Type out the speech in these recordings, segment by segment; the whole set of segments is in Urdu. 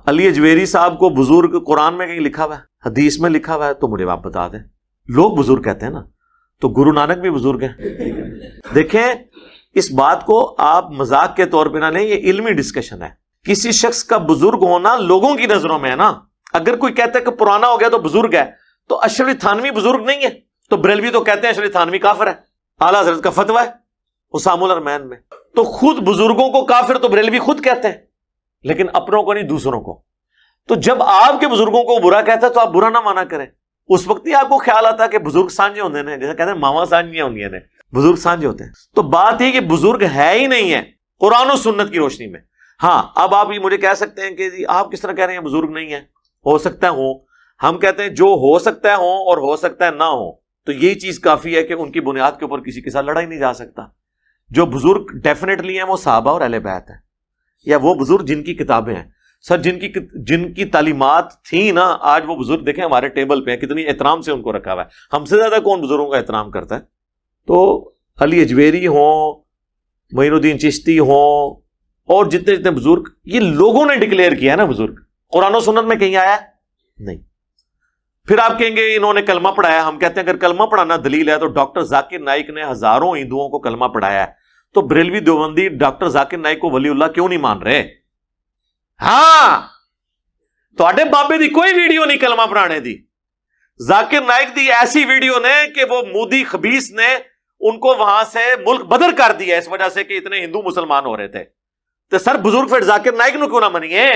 علی اجویری صاحب کو بزرگ قرآن میں کہیں لکھا ہوا ہے، حدیث میں لکھا ہوا ہے تو مجھے آپ بتا دیں. لوگ بزرگ کہتے ہیں نا، تو گرو نانک بھی بزرگ ہیں. دیکھیں اس بات کو آپ مذاق کے طور پہ نہ لیں، یہ علمی ڈسکشن ہے. کسی شخص کا بزرگ ہونا لوگوں کی نظروں میں ہے نا. اگر کوئی کہتا ہے کہ پرانا ہو گیا تو بزرگ ہے، تو اشرف تھانوی بزرگ نہیں ہے؟ تو بریلوی تو کہتے ہیں اشرف تھانوی کافر ہے، اعلیٰ حضرت کا فتویٰ ہے اسام الارمین میں. تو خود بزرگوں کو کافر تو بریلوی خود کہتے ہیں، لیکن اپنوں کو نہیں، دوسروں کو. تو جب آپ کے بزرگوں کو برا کہتا ہے تو آپ برا نہ مانا کریں. اس وقت ہی آپ کو خیال آتا ہے کہ بزرگ سانجے ہوتے ہیں، جیسے کہتے ہیں ماما سانجیاں ہوں گی نے، بزرگ سانجے ہوتے ہیں. تو بات یہ کہ بزرگ ہے ہی نہیں ہے قرآن و سنت کی روشنی میں. ہاں اب آپ یہ مجھے کہہ سکتے ہیں کہ جی آپ کس طرح کہہ رہے ہیں بزرگ نہیں ہے، ہو سکتا ہے ہوں. ہم کہتے ہیں جو ہو سکتا ہے ہوں اور ہو سکتا ہے نہ ہو، تو یہی چیز کافی ہے کہ ان کی بنیاد کے اوپر کسی کے ساتھ لڑا ہی نہیں جا سکتا. جو بزرگ ڈیفینیٹلی ہیں وہ صحابہ اور اہل بیت ہیں، یا وہ بزرگ جن کی کتابیں ہیں. سر جن کی تعلیمات تھیں نا، آج وہ بزرگ دیکھیں ہمارے ٹیبل پہ ہیں، کتنی احترام سے ان کو رکھا ہوا ہے. ہم سے زیادہ کون بزرگوں کا احترام کرتا ہے؟ تو علی اجویری ہوں، معین الدین چشتی ہوں، اور جتنے جتنے بزرگ، یہ لوگوں نے ڈکلیئر کیا ہے نا بزرگ. قرآن و سنت میں کہیں آیا نہیں. پھر آپ کہیں گے انہوں نے کلمہ پڑھایا. ہم کہتے ہیں اگر کلمہ پڑھانا دلیل ہے تو ڈاکٹر ذاکر نائک نے ہزاروں ہندوؤں کو کلمہ پڑھایا ہے، تو بریلوی دیوبندی ڈاکٹر ذاکر نائک کو ولی اللہ کیوں نہیں مان رہے؟ ہاں تو اڈے بابے دی کوئی ویڈیو نہیں کلمہ پڑھانے دی. ذاکر نائک دی ایسی ویڈیو نے کہ وہ مودی خبیث نے ان کو وہاں سے ملک بدر کر دیا اس وجہ سے کہ اتنے ہندو مسلمان ہو رہے تھے. تو سر بزرگ پھر ذاکر نائک نو کیوں نہ منیے؟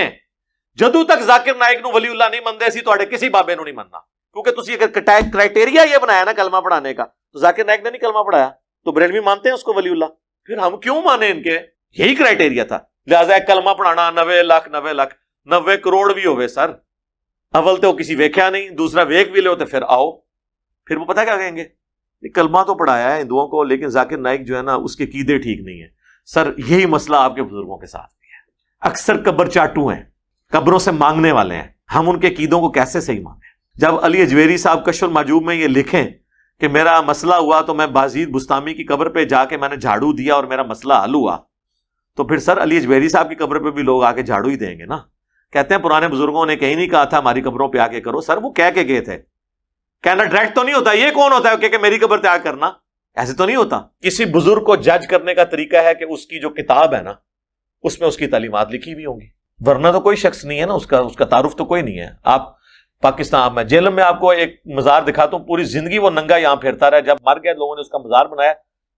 جدو تک ذاکر نائک نو ولی اللہ نہیں مندے سی تو کسی بابے نو نہیں مننا. کیونکہ تسی اگر کرائٹیریا یہ بنایا نا کلمہ پڑھانے کا، تو ذاکر نائک نے نہیں کلمہ پڑھایا تو بریلوی مانتے ہیں اس کو ولی اللہ. پھر ہم کیوں مانے ان کے؟ یہی کرائٹیریا تھا. لہٰذا کلمہ پڑھانا 90 کروڑ بھی ہوئے سر، اول تو کسی ویکھیا نہیں، دوسرا ویک بھی لے تو پھر آؤ. پھر وہ پتہ کیا کہیں گے؟ کلمہ تو پڑھایا ہے ہندوؤں کو، لیکن ذاکر نائک جو ہے نا اس کے عقیدے ٹھیک نہیں ہیں. سر یہی مسئلہ آپ کے بزرگوں کے ساتھ بھی ہے. اکثر قبر چاٹو ہیں، قبروں سے مانگنے والے ہیں. ہم ان کے عقیدوں کو کیسے صحیح مانیں؟ جب علی اجویری صاحب کشف المحجوب میں یہ لکھیں کہ میرا مسئلہ ہوا تو میں بازید بستامی کی قبر پہ جا کے میں نے جھاڑو دیا اور میرا مسئلہ حل ہوا، تو پھر سر علی اجویری صاحب کی قبر پہ بھی لوگ آ کے جھاڑو ہی دیں گے نا. کہتے ہیں پرانے بزرگوں نے کہیں نہیں کہا تھا ہماری قبروں پہ آ کے کرو. سر وہ کہہ کے گئے تھے، کہنا ڈائریکٹ تو نہیں ہوتا. یہ کون ہوتا ہے کہ میری قبر پہ آ کرنا؟ ایسے تو نہیں ہوتا. کسی بزرگ کو جج کرنے کا طریقہ ہے کہ اس کی جو کتاب ہے نا اس میں اس کی تعلیمات لکھی بھی ہوں گی، ورنہ تو کوئی شخص نہیں ہے نا، اس کا تعارف تو کوئی نہیں ہے. آپ پاکستان میں جیلم میں آپ کو ایک مزار دکھاتا ہوں، پوری زندگی وہ ننگا یہاں پھرتا رہا. جب مر گئے لوگوں نے اس کا مزار بنایا،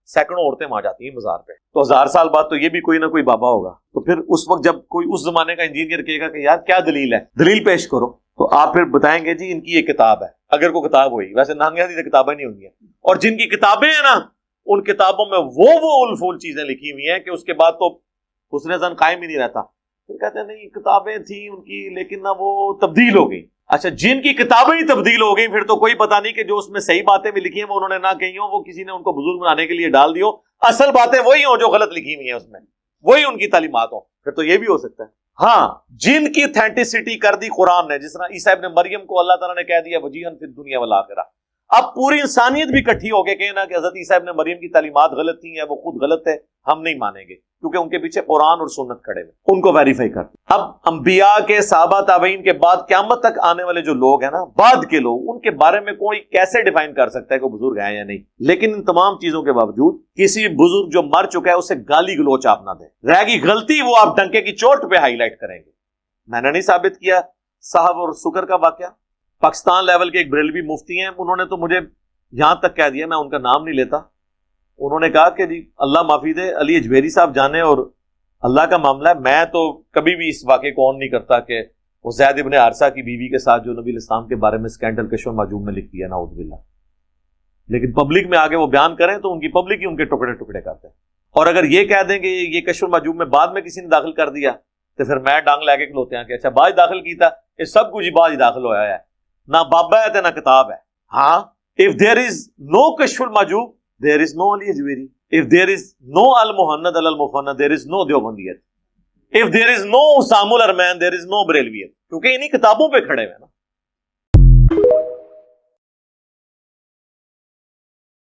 سینکڑوں عورتیں وہاں جاتی ہیں مزار پہ. تو 1000 سال بعد تو یہ بھی کوئی نہ کوئی بابا ہوگا. تو پھر اس وقت جب کوئی اس زمانے کا انجینئر کہے گا کہ یار کیا دلیل ہے، دلیل پیش کرو، تو آپ پھر بتائیں گے جی ان کی یہ کتاب ہے. اگر کوئی کتاب ہوئی، ویسے نانگیا دی کتابیں نہیں ہوں گی. اور جن کی کتابیں ہیں نا ان کتابوں میں وہ الفول چیزیں لکھی ہوئی ہیں کہ اس کے بعد تو حسن زن قائم ہی نہیں رہتا. پھر کہتے ہیں نہیں کتابیں تھیں ان کی لیکن نہ وہ تبدیل ہو گئی. اچھا جن کی کتابیں ہی تبدیل ہو گئی پھر تو کوئی پتہ نہیں کہ جو اس میں صحیح باتیں بھی لکھی ہیں وہ انہوں نے نہ کہی ہوں، وہ کسی نے ان کو بزرگ بنانے کے لیے ڈال دی ہو. اصل باتیں وہی ہوں جو غلط لکھی ہوئی ہیں، اس میں وہی ان کی تعلیمات ہوں. پھر تو یہ بھی ہو سکتا ہے. ہاں جن کی اتھینٹسٹی کر دی قرآن نے، جس طرح عیسیٰ ابن مریم کو اللہ تعالیٰ نے کہہ دیا وجیہاً فی الدنیا والآخرہ. اب پوری انسانیت بھی اکٹھی ہو کے کہنا کہ حضرت عیسیٰ ابن مریم کی تعلیمات غلط تھیں یا وہ خود غلط ہے، ہم نہیں مانیں گے کیونکہ ان کے پیچھے قرآن اور سنت کھڑے ہوئے، ان کو ویریفائی کر. اب انبیاء کے، صحابہ، تابعین کے بعد قیامت تک آنے والے جو لوگ ہیں نا، بعد کے لوگ، ان کے بارے میں کوئی کیسے ڈیفائن کر سکتا ہے کہ بزرگ ہیں یا نہیں؟ لیکن ان تمام چیزوں کے باوجود کسی بزرگ جو مر چکا ہے اسے گالی گلوچ آپ نہ دیں. رہ گئی غلطی وہ آپ ڈنکے کی چوٹ پہ ہائی لائٹ کریں گے. میں نے نہیں ثابت کیا صاحب اور سکر کا واقعہ. پاکستان لیول کے ایک بریلوی مفتی ہیں، انہوں نے تو مجھے یہاں تک کہہ دیا، میں ان کا نام نہیں لیتا، انہوں نے کہا کہ جی اللہ معافی دے علی اجویری صاحب جانے اور اللہ کا معاملہ ہے. میں تو کبھی بھی اس واقعے کو آن نہیں کرتا کہ وہ زید ابن حارثہ کی بیوی کے ساتھ جو نبی الاسلام کے بارے میں اسکینڈل کشف المحجوب میں لکھ دیا، نعوذ باللہ. لیکن پبلک میں آگے وہ بیان کریں تو ان کی پبلک ہی ان کے ٹکڑے ٹکڑے کرتے ہیں. اور اگر یہ کہہ دیں کہ یہ کشف المحجوب میں بعد میں کسی نے داخل کر دیا تو پھر میں ڈانگ لے کے کھلوتے ہیں کہ اچھا بعد داخل کیتا، یہ سب کچھ بعد ہی داخل ہوا ہے، نہ بابا ہے نہ کتاب ہے. ہاں if there is no کشف al Mahjub there is no Ali اجویری. if there is no Al Muhannad Al Mufannad there is no دیوبندیت. if there is no Assam الارمین there is no بریلویت. کیونکہ انہی کتابوں پہ کھڑے ہوئے نا.